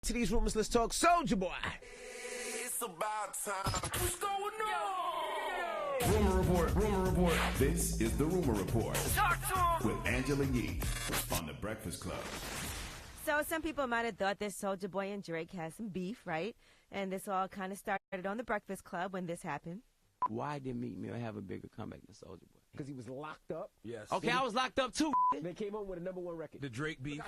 To these rumors, let's talk Soulja Boy. It's about time. What's going on? Rumor report. This is the Rumor Report with Angela Yee on The Breakfast Club. So some people might have thought that Soulja Boy and Drake had some beef, right? And this all kind of started on The Breakfast Club when this happened. Why did Meek Mill have a bigger comeback than Soulja Boy? Because he was locked up. Yes. Okay, I was locked up too. They came home with a #1 record. The Drake beef.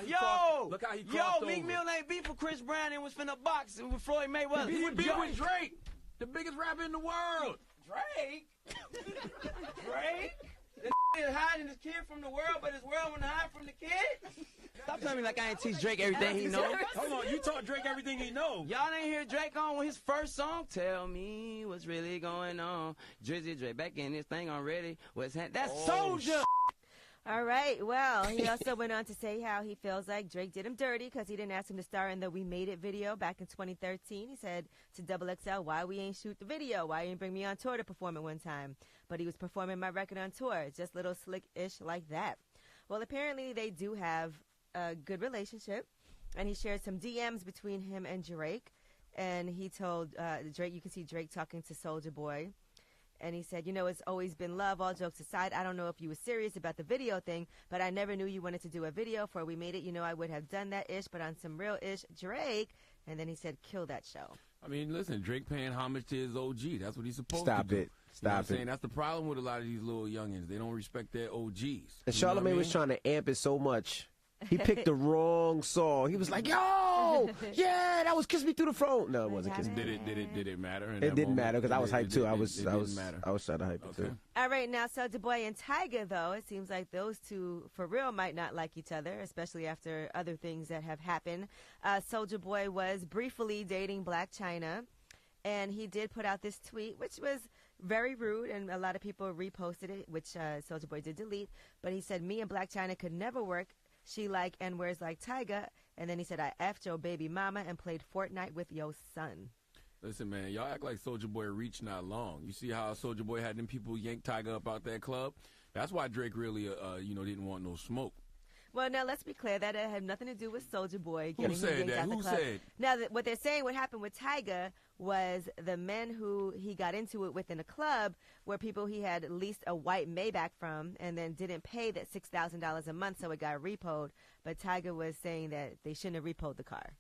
Look how he crossed over. Meek Mill ain't beef with Chris Brown and was finna box with Floyd Mayweather. He beef with Drake, the biggest rapper in the world. Drake? Drake? The is hiding his kid from the world, but his world wanna hide from the kid? Stop telling me like I ain't teach Drake everything he knows. Hold on, you taught Drake everything he knows. Y'all ain't hear Drake on his first song? Tell me what's really going on. Drizzy Drake back in this thing already. That's Soulja. All right. Well, he also went on to say how he feels like Drake did him dirty because he didn't ask him to star in the We Made It video back in 2013. He said to XXL, why we ain't shoot the video? Why you ain't bring me on tour to perform it one time? But he was performing my record on tour. Just little slick-ish like that. Well, apparently they do have a good relationship, and he shared some DMs between him and Drake. And he told Drake, you can see Drake talking to Soulja Boy. And he said, you know, it's always been love, all jokes aside. I don't know if you were serious about the video thing, but I never knew you wanted to do a video for We Made It. You know, I would have done that ish, but on some real ish, Drake. And then he said, kill that show. I mean, listen, Drake paying homage to his OG. That's what he's supposed Stop to do. it. Stop it. That's the problem with a lot of these little youngins. They don't respect their OGs. And Charlamagne was trying to amp it so much. He picked the wrong song. He was like, yo, yeah, that was Kiss Me Through the Phone. No, it wasn't Kiss Me. Did it matter? It didn't matter because I was hyped too. I was matter. I was trying to hype it too. All right, now Soulja Boy and Tyga, though, it seems like those two for real might not like each other, especially after other things that have happened. Soulja Boy was briefly dating Black China, and he did put out this tweet, which was very rude, and a lot of people reposted it, which Soulja Boy did delete. But he said, me and Black China could never work. She like N-words like Tyga. And then he said, I effed your baby mama and played Fortnite with your son. Listen, man, y'all act like Soulja Boy reached not long. You see how Soulja Boy had them people yank Tyga up out that club? That's why Drake really, didn't want no smoke. Well, now, let's be clear. That had nothing to do with Soulja Boy getting Who said yanked that? out the Who club. said? Now, what they're saying, what happened with Tyga was the men who he got into it with in a club were people he had leased a white Maybach from and then didn't pay that $6,000 a month, so it got repoed. But Tyga was saying that they shouldn't have repoed the car.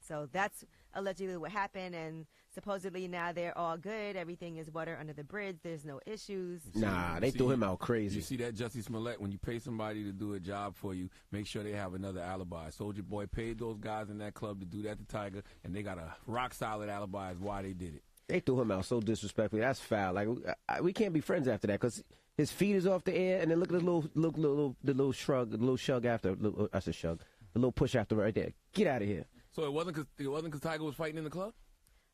So that's allegedly what happened, and supposedly now they're all good. Everything is water under the bridge. There's no issues. Nah, they threw him out crazy. You see that, Jussie Smollett? When you pay somebody to do a job for you, make sure they have another alibi. Soulja Boy paid those guys in that club to do that to Tyga, and they got a rock-solid alibi as why they did it. They threw him out so disrespectfully. That's foul. Like, we can't be friends after that because his feet is off the air, and then look at the little shrug, the little shug after. I said shrug. The little push after right there. Get out of here. So it wasn't because Tyga was fighting in the club?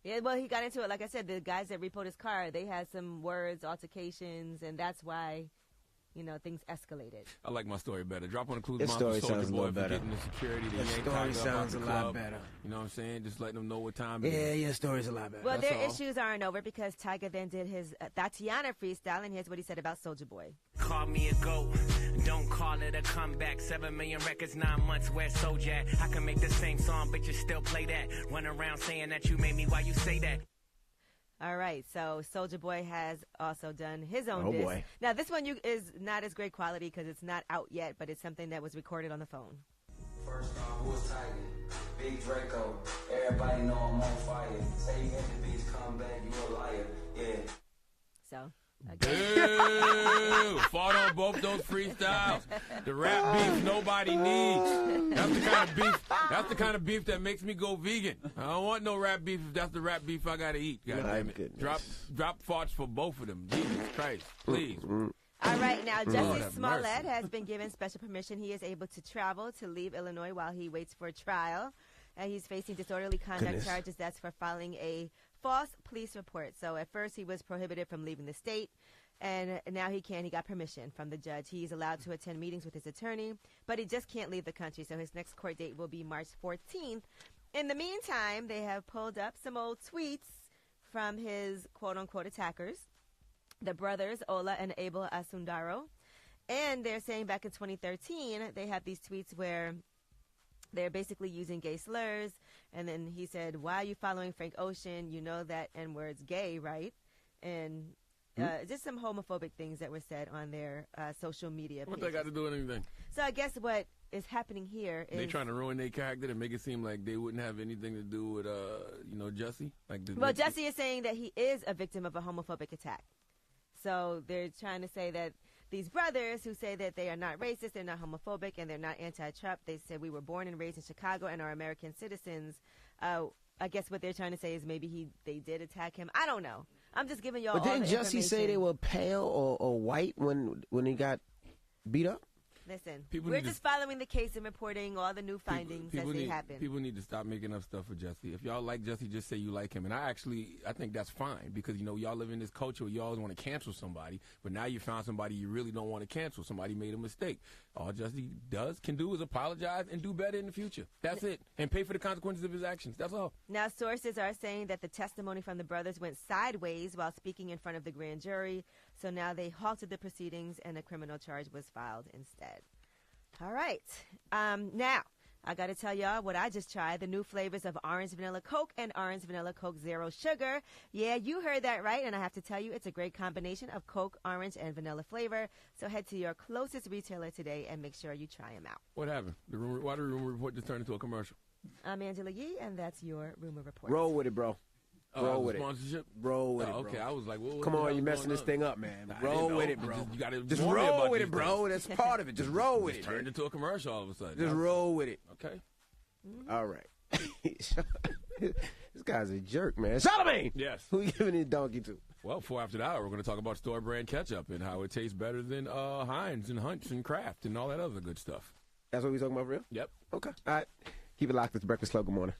Yeah, well, he got into it. Like I said, the guys that repoed his car, they had some words, altercations, and that's why, things escalated. I like my story better. Drop on the clues. This story sounds a little better. Getting the security. Your story sounds a lot better. You know what I'm saying? Just letting them know what time it is. Yeah, your story's a lot better. Well, their issues aren't over because Tyga then did his Tatiana freestyle, and here's what he said about Soulja Boy. Call me a GOAT, don't call it a comeback. 7 million records, 9 months, where Soulja at? I can make the same song, but you still play that. Run around saying that you made me, why you say that? All right, so Soulja Boy has also done his own disc. Boy. Now, this one is not as great quality because it's not out yet, but it's something that was recorded on the phone. First off, who was Tyga? Big Draco. Everybody know I'm on fire. Say you hit the beats, come back, you a liar. Yeah. So... Boo! Fought on both those freestyles. The rap beef nobody needs. That's the kind of beef. That's the kind of beef that makes me go vegan. I don't want no rap beef if that's the rap beef I gotta eat. God damn it. Drop farts for both of them. Jesus Christ, please. All right, now Jussie Smollett has been given special permission. He is able to travel to leave Illinois while he waits for trial. He's facing disorderly conduct charges. That's for filing a false police report. So at first he was prohibited from leaving the state, and now he can. He got permission from the judge. He's allowed to attend meetings with his attorney, but he just can't leave the country. So his next court date will be March 14th. In the meantime, they have pulled up some old tweets from his quote-unquote attackers, the brothers Ola and Abel Asundaro. And they're saying back in 2013, they have these tweets where they're basically using gay slurs, And then he said, why are you following Frank Ocean? You know that N-word's gay, right? And just some homophobic things that were said on their social media pages. What they got to do with anything? So I guess what is happening here is... They trying to ruin their character to make it seem like they wouldn't have anything to do with, Jussie? Well, Jussie is saying that he is a victim of a homophobic attack. So they're trying to say that these brothers who say that they are not racist, they're not homophobic, and they're not anti-Trump, they said we were born and raised in Chicago and are American citizens. I guess what they're trying to say is maybe they did attack him. I don't know. I'm just giving y'all all the information. But didn't Jussie say they were pale or white when he got beat up? Listen, we're just following the case and reporting all the new findings as they happen. People need to stop making up stuff for Jussie. If y'all like Jussie, just say you like him. And I think that's fine because, y'all live in this culture where you always want to cancel somebody, but now you found somebody you really don't want to cancel. Somebody made a mistake. All Jussie can do is apologize and do better in the future. That's it. And pay for the consequences of his actions. That's all. Now, sources are saying that the testimony from the brothers went sideways while speaking in front of the grand jury. So now they halted the proceedings and a criminal charge was filed instead. All right. Now, I got to tell y'all what I just tried, the new flavors of Orange Vanilla Coke and Orange Vanilla Coke Zero Sugar. Yeah, you heard that right, and I have to tell you, it's a great combination of Coke, orange, and vanilla flavor. So head to your closest retailer today and make sure you try them out. What happened? Why did the rumor report just turn into a commercial? I'm Angela Yee, and that's your rumor report. Roll with it, bro. Roll with sponsorship? it. Roll with it, bro. Okay, I was like, come on, you're messing this thing up, man. Roll with it, bro. You gotta just roll with it, bro. That's part of it. Just roll with it. Turned into a commercial all of a sudden. Just roll with it. Okay. All right. This guy's a jerk, man. Charlamagne! Yes. Who you giving this donkey to? Well, before after that, we're going to talk about store brand ketchup and how it tastes better than Heinz and Hunt's and Kraft and all that other good stuff. That's what we're talking about, for real? Yep. Okay. All right. Keep it locked. It's the Breakfast Club. Good morning.